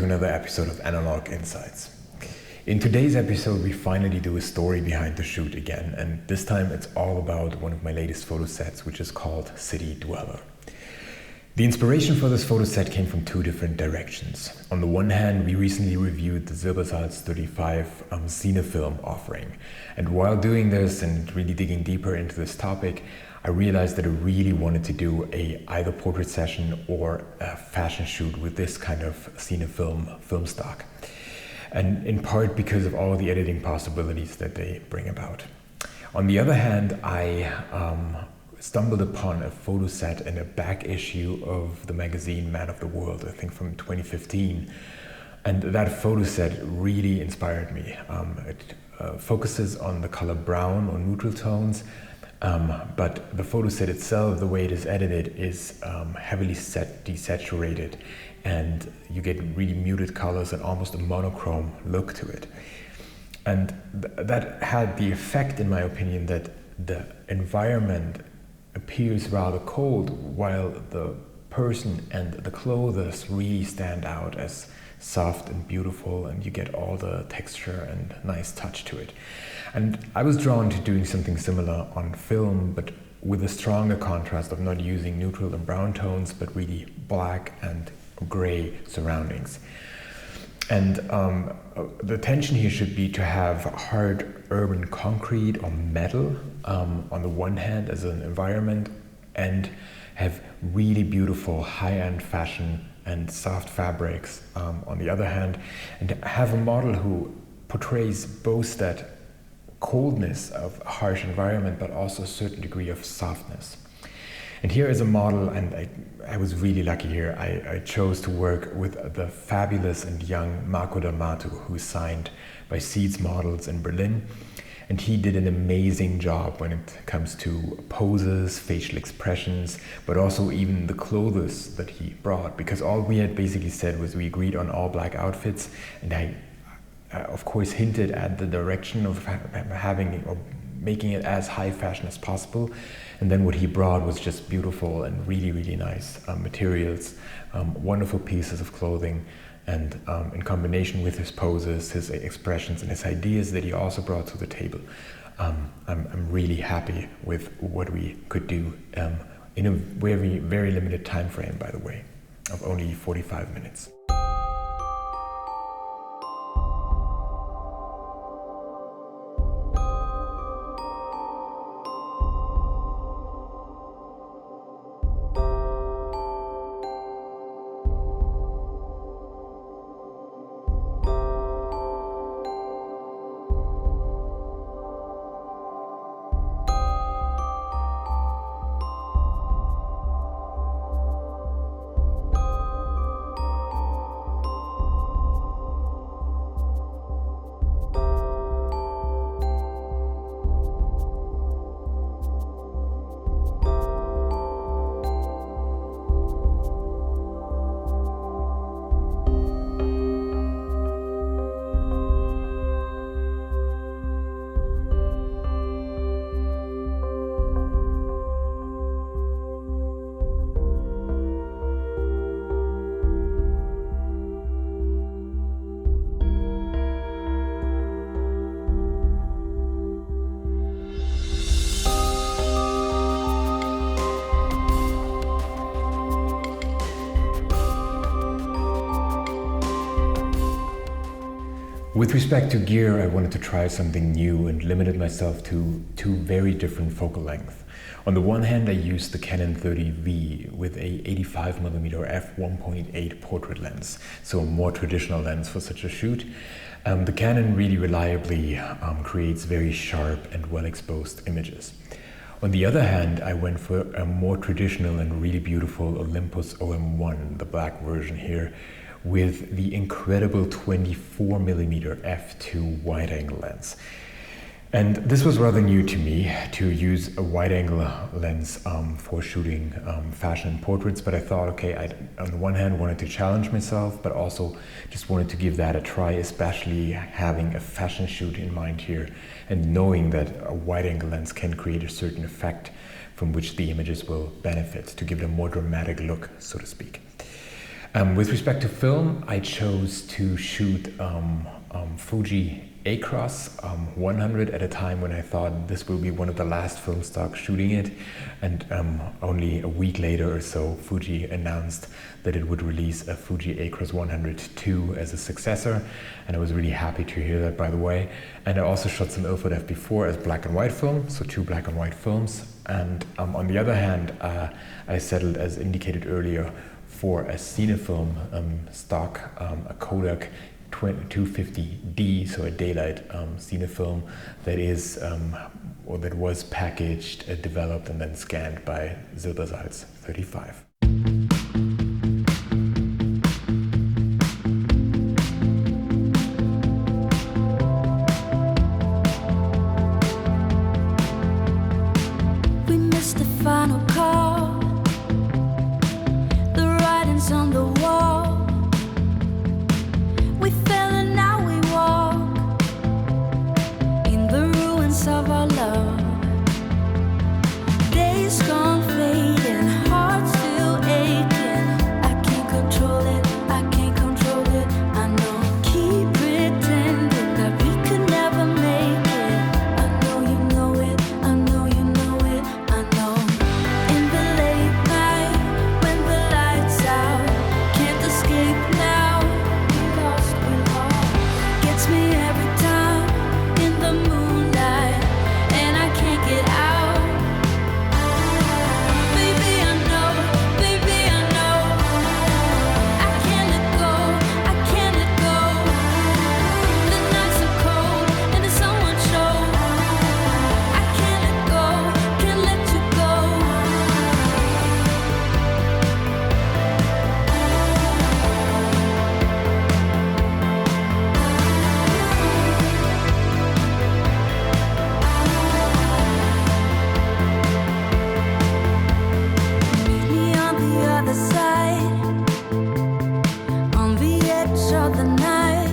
to another episode of Analog Insights. In today's episode, we finally do a story behind the shoot again, and this time it's all about one of my latest photo sets, which is called City Dweller. The inspiration for this photo set came from two different directions. On the one hand, we recently reviewed the Silbersalz 35 Cinefilm offering, and while doing this and really digging deeper into this topic, I realized that I really wanted to do either portrait session or a fashion shoot with this kind of Cinefilm film stock. And in part because of all the editing possibilities that they bring about. On the other hand, I stumbled upon a photo set in a back issue of the magazine Man of the World, I think from 2015. And that photo set really inspired me. It focuses on the color brown or neutral tones, but the photo set itself, the way it is edited, is heavily desaturated, and you get really muted colors and almost a monochrome look to it. And that had the effect, in my opinion, that the environment appears rather cold while the person and the clothes really stand out as soft and beautiful, and you get all the texture and nice touch to it. And I was drawn to doing something similar on film, but with a stronger contrast of not using neutral and brown tones, but really black and gray surroundings. And the tension here should be to have hard urban concrete or metal on the one hand as an environment, and have really beautiful high-end fashion and soft fabrics on the other hand, and have a model who portrays both that coldness of a harsh environment but also a certain degree of softness. And here is a model, and I was really lucky here. I chose to work with the fabulous and young Marco D'Amato, who is signed by Seeds Models in Berlin. And he did an amazing job when it comes to poses, facial expressions, but also even the clothes that he brought. Because all we had basically said was we agreed on all black outfits, and I of course hinted at the direction of having or making it as high fashion as possible. And then what he brought was just beautiful and really, really nice materials, wonderful pieces of clothing, and in combination with his poses, his expressions, and his ideas that he also brought to the table, I'm really happy with what we could do in a very, very limited time frame, by the way, of only 45 minutes. With respect to gear, I wanted to try something new and limited myself to two very different focal lengths. On the one hand, I used the Canon 30V with a 85mm f1.8 portrait lens, so a more traditional lens for such a shoot. The Canon really reliably creates very sharp and well-exposed images. On the other hand, I went for a more traditional and really beautiful Olympus OM-1, the black version here, with the incredible 24mm f2 wide-angle lens. And this was rather new to me, to use a wide-angle lens for shooting fashion portraits, but I thought, okay, I on the one hand wanted to challenge myself, but also just wanted to give that a try, especially having a fashion shoot in mind here, and knowing that a wide-angle lens can create a certain effect from which the images will benefit, to give it a more dramatic look, so to speak. With respect to film, I chose to shoot Fuji Acros 100 at a time when I thought this will be one of the last film stocks shooting it, and only a week later or so Fuji announced that it would release a Fuji Acros 100 II as a successor, and I was really happy to hear that, by the way. And I also shot some Ilford FP4 as black and white film, so 2 black and white films. And on the other hand, I settled, as indicated earlier, for a Cinefilm stock, a Kodak 250D, so a daylight Cinefilm that is or that was packaged, developed, and then scanned by Silbersalz 35. We missed the final call. The writing's on the wall. We fell and now we walk in the ruins of our love. Days gone fading, hearts still aching. I can't control it, I can't control it. I know, keep pretending that we could never make it. I know you know it, I know you know it, I know. In the late night, when the lights out, can't escape now. We lost, gets me every time in the moonlight, and I can't get out. Baby, I know, I can't let go, I can't let go. The nights are cold and the sun won't show. I can't let go, can't let you go. Meet me on the other side, on the edge of the night.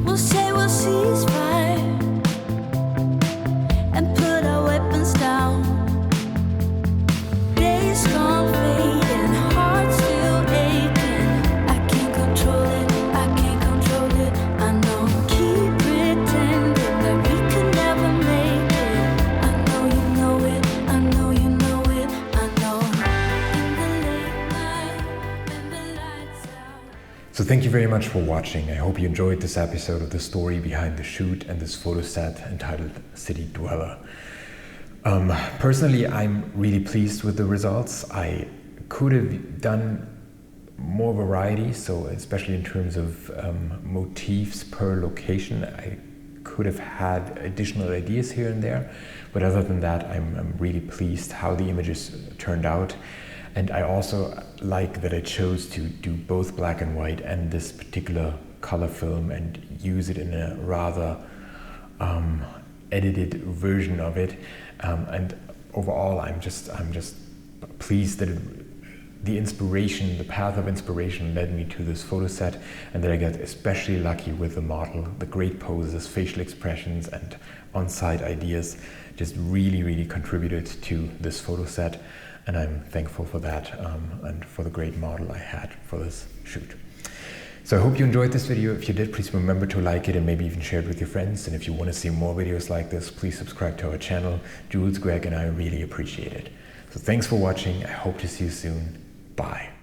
We'll say we'll cease fire and put our weapons down. Days gone fading, hearts still aching. I can't control it, I can't control it. I know, keep pretending that we could never make it. I know you know it, I know you know it, I know. In the late night, when the lights out. So thank you very much for watching. I hope you enjoyed this episode of the story behind the shoot and this photo set entitled City Dweller. Personally, I'm really pleased with the results. I could have done more variety, so especially in terms of motifs per location. I could have had additional ideas here and there, but other than that, I'm really pleased how the images turned out. And I also like that I chose to do both black and white and this particular color film and use it in a rather edited version of it. And overall, I'm just pleased that the inspiration, the path of inspiration led me to this photo set, and that I got especially lucky with the model. The great poses, facial expressions, and on-site ideas just really contributed to this photo set, and I'm thankful for that and for the great model I had for this shoot. So I hope you enjoyed this video. If you did, please remember to like it and maybe even share it with your friends. And if you want to see more videos like this, please subscribe to our channel. Jules, Greg, and I really appreciate it. So thanks for watching. I hope to see you soon. Bye.